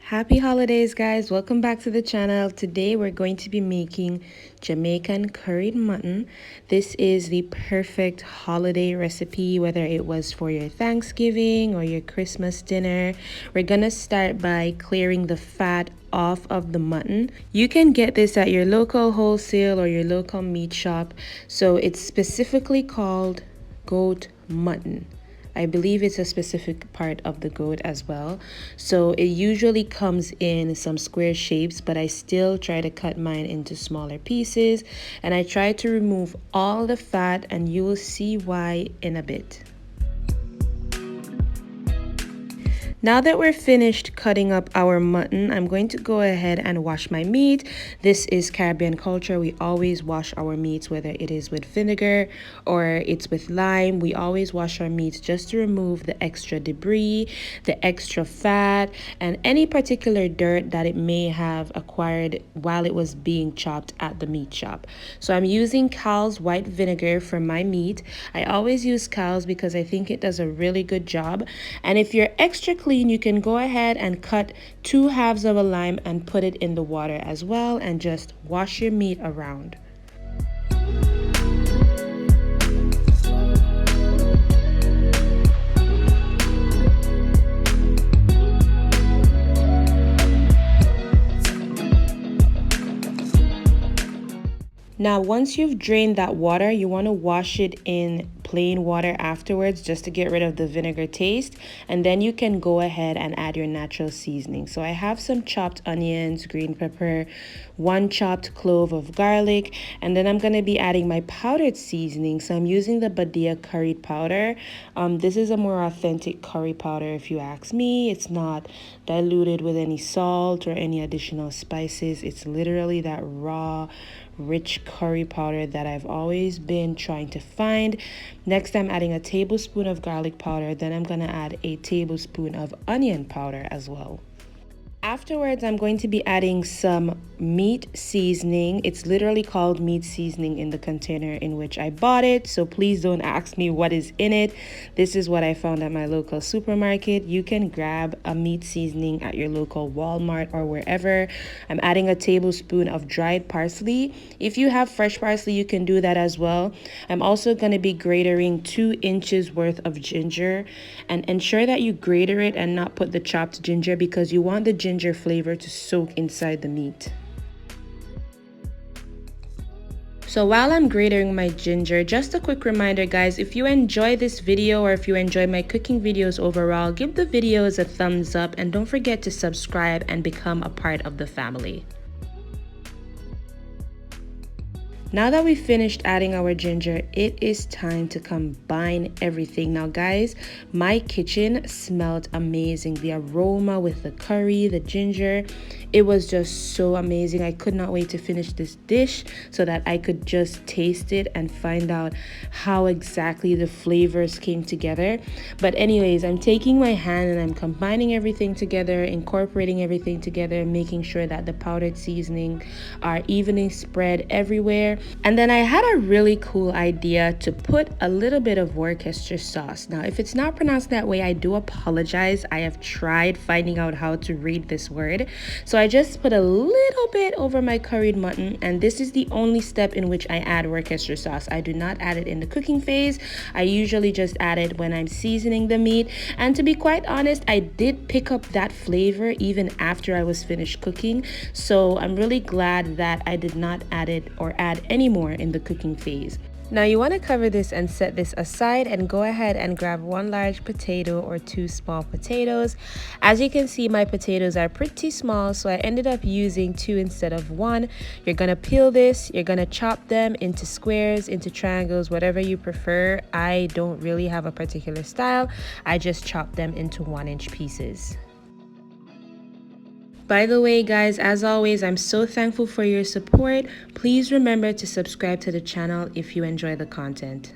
Happy holidays, guys. Welcome back to the channel. Today we're going to be making Jamaican curried mutton. This is the perfect holiday recipe, whether it was for your Thanksgiving or your Christmas dinner. We're gonna start by clearing the fat off of the mutton. You can get this at your local wholesale or your local meat shop. So it's specifically called goat mutton. I believe it's a specific part of the goat as well. So it usually comes in some square shapes, but I still try to cut mine into smaller pieces. And I try to remove all the fat, and you will see why in a bit. Now that we're finished cutting up our mutton, I'm going to go ahead and wash my meat. This is Caribbean culture. We always wash our meats, whether it is with vinegar or it's with lime. We always wash our meats just to remove the extra debris, the extra fat, and any particular dirt that it may have acquired while it was being chopped at the meat shop. So I'm using Cal's white vinegar for my meat. I always use Cal's because I think it does a really good job. And if you're extra clean, you can go ahead and cut 2 halves of a lime and put it in the water as well, and just wash your meat around. Now, once you've drained that water, you want to wash it in plain water afterwards just to get rid of the vinegar taste, and then you can go ahead and add your natural seasoning. So I have some chopped onions, green pepper, 1 chopped clove of garlic, and then I'm going to be adding my powdered seasoning. So I'm using the Badia Curry Powder. This is a more authentic curry powder if you ask me. It's not diluted with any salt or any additional spices. It's literally that raw, rich curry powder that I've always been trying to find. Next, I'm adding a tablespoon of garlic powder. Then I'm going to add a tablespoon of onion powder as well. Afterwards, I'm going to be adding some meat seasoning. It's literally called meat seasoning in the container in which I bought it, so please don't ask me what is in it. This is what I found at my local supermarket. You can grab a meat seasoning at your local Walmart or wherever. I'm adding a tablespoon of dried parsley. If you have fresh parsley, you can do that as well. I'm also going to be grating 2 inches worth of ginger, and ensure that you grate it and not put the chopped ginger, because you want the ginger flavor to soak inside the meat. So while I'm grating my ginger, just a quick reminder, guys, if you enjoy this video or if you enjoy my cooking videos overall, give the videos a thumbs up and don't forget to subscribe and become a part of the family. Now that we've finished adding our ginger, it is time to combine everything. Now, guys, my kitchen smelled amazing. The aroma with the curry, the ginger, it was just so amazing. I could not wait to finish this dish so that I could just taste it and find out how exactly the flavors came together. But anyways, I'm taking my hand and I'm combining everything together, incorporating everything together, making sure that the powdered seasoning are evenly spread everywhere. And then I had a really cool idea to put a little bit of Worcestershire sauce. Now, if it's not pronounced that way, I do apologize. I have tried finding out how to read this word. So I just put a little bit over my curried mutton, and this is the only step in which I add Worcestershire sauce. I do not add it in the cooking phase. I usually just add it when I'm seasoning the meat. And to be quite honest, I did pick up that flavor even after I was finished cooking. So I'm really glad that I did not add it or add any more in the cooking phase. Now you want to cover this and set this aside, and go ahead and grab 1 large potato or 2 small potatoes. As you can see, my potatoes are pretty small, so I ended up using 2 instead of 1. You're going to peel this, you're going to chop them into squares, into triangles, whatever you prefer. I don't really have a particular style. I just chop them into 1-inch pieces. By the way, guys, as always, I'm so thankful for your support. Please remember to subscribe to the channel if you enjoy the content.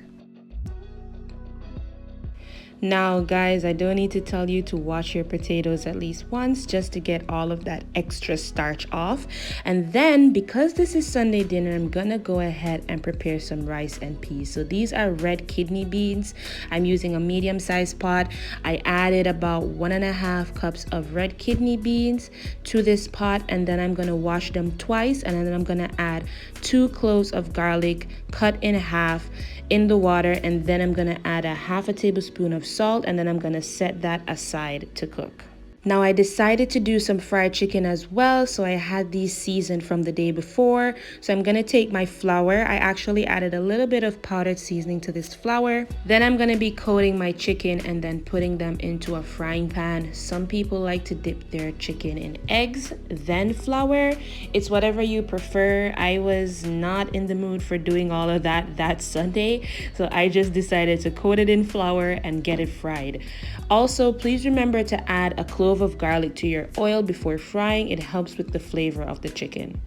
Now, guys, I don't need to tell you to wash your potatoes at least once just to get all of that extra starch off. And then, because this is Sunday dinner, I'm gonna go ahead and prepare some rice and peas. So these are red kidney beans. I'm using a medium-sized pot. I added about 1.5 cups of red kidney beans to this pot, and then I'm gonna wash them twice, and then I'm gonna add 2 cloves of garlic cut in half in the water, and then I'm gonna add a 1/2 tablespoon of salt, and then I'm gonna set that aside to cook. Now I decided to do some fried chicken as well, so I had these seasoned from the day before. So I'm gonna take my flour. I actually added a little bit of powdered seasoning to this flour. Then I'm gonna be coating my chicken and then putting them into a frying pan. Some people like to dip their chicken in eggs, then flour. It's whatever you prefer. I was not in the mood for doing all of that Sunday, so I just decided to coat it in flour and get it fried. Also, please remember to add a clove of garlic to your oil before frying. It helps with the flavor of the chicken.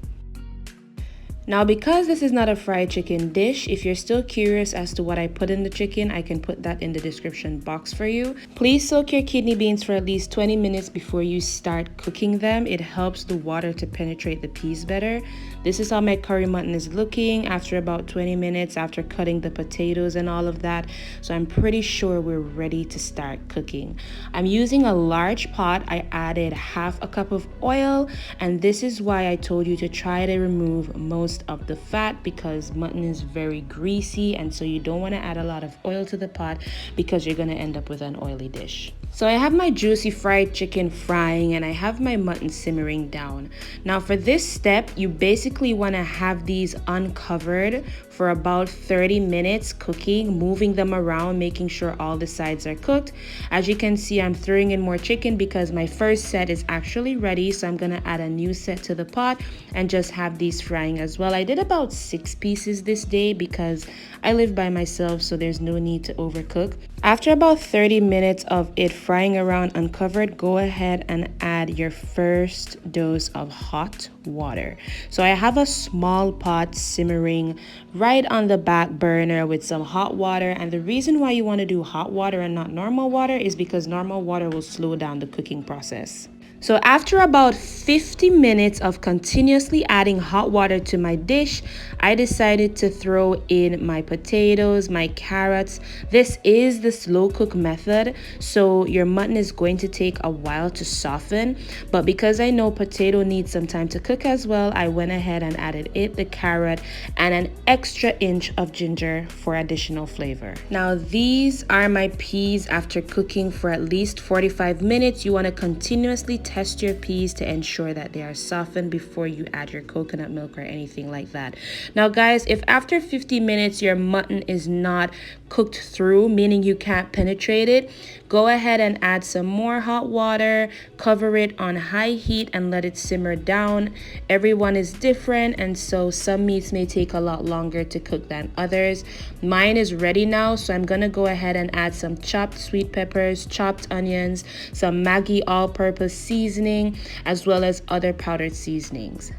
Now, because this is not a fried chicken dish, if you're still curious as to what I put in the chicken, I can put that in the description box for you. Please soak your kidney beans for at least 20 minutes before you start cooking them. It helps the water to penetrate the peas better. This is how my curry mutton is looking after about 20 minutes after cutting the potatoes and all of that. So I'm pretty sure we're ready to start cooking. I'm using a large pot. I added 1/2 cup of oil, and this is why I told you to try to remove most of the fat, because mutton is very greasy, and so you don't want to add a lot of oil to the pot because you're going to end up with an oily dish. So I have my juicy fried chicken frying, and I have my mutton simmering down. Now for this step, you basically want to have these uncovered for about 30 minutes cooking, moving them around, making sure all the sides are cooked. As you can see, I'm throwing in more chicken because my first set is actually ready, so I'm gonna add a new set to the pot and just have these frying as well. I did about 6 pieces this day because I live by myself, so there's no need to overcook. After about 30 minutes of it frying around uncovered, go ahead and add your first dose of hot water. So I have a small pot simmering right on the back burner with some hot water, and the reason why you want to do hot water and not normal water is because normal water will slow down the cooking process. So after about 50 minutes of continuously adding hot water to my dish, I decided to throw in my potatoes, my carrots. This is the slow cook method, so your mutton is going to take a while to soften, but because I know potato needs some time to cook as well, I went ahead and added the carrot, and an extra inch of ginger for additional flavor. Now these are my peas after cooking for at least 45 minutes. You want to continuously test your peas to ensure that they are softened before you add your coconut milk or anything like that. Now guys, if after 50 minutes your mutton is not cooked through, meaning you can't penetrate it, go ahead and add some more hot water, cover it on high heat and let it simmer down. Everyone is different, and so some meats may take a lot longer to cook than others. Mine is ready now, so I'm gonna go ahead and add some chopped sweet peppers, chopped onions, some Maggie all-purpose seasoning, as well as other powdered seasonings.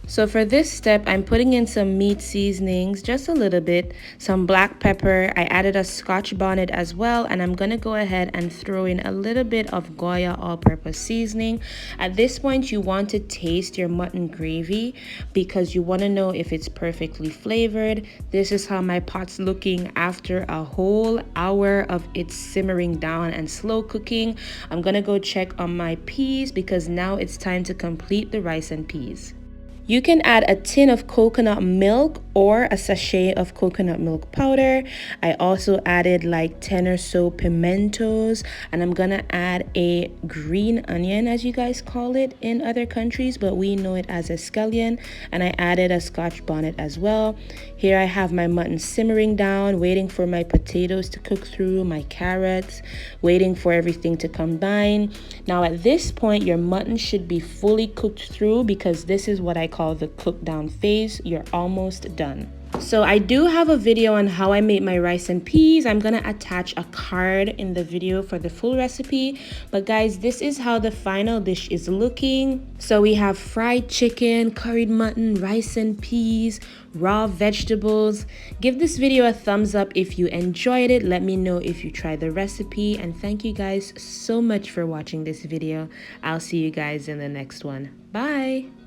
So for this step, I'm putting in some meat seasonings, just a little bit, some black pepper. I added a scotch bonnet as well, and I'm gonna go ahead and throw in a little bit of Goya all-purpose seasoning. At this point, you want to taste your mutton gravy because you want to know if it's perfectly flavored. This is how my pot's looking after a whole hour of it simmering down and slow cooking. I'm gonna go check on my peas because now it's time to complete the rice and peas. You can add a tin of coconut milk or a sachet of coconut milk powder. I also added like 10 or so pimentos, and I'm gonna add a green onion, as you guys call it in other countries, but we know it as a scallion, and I added a scotch bonnet as well. Here I have my mutton simmering down, waiting for my potatoes to cook through, my carrots, waiting for everything to combine. Now at this point, your mutton should be fully cooked through because this is what I call the cook down phase. You're almost done. So I do have a video on how I made my rice and peas. I'm gonna attach a card in the video for the full recipe. But guys, this is how the final dish is looking. So we have fried chicken, curried mutton, rice and peas, raw vegetables. Give this video a thumbs up if you enjoyed it. Let me know if you tried the recipe. And thank you guys so much for watching this video. I'll see you guys in the next one. Bye!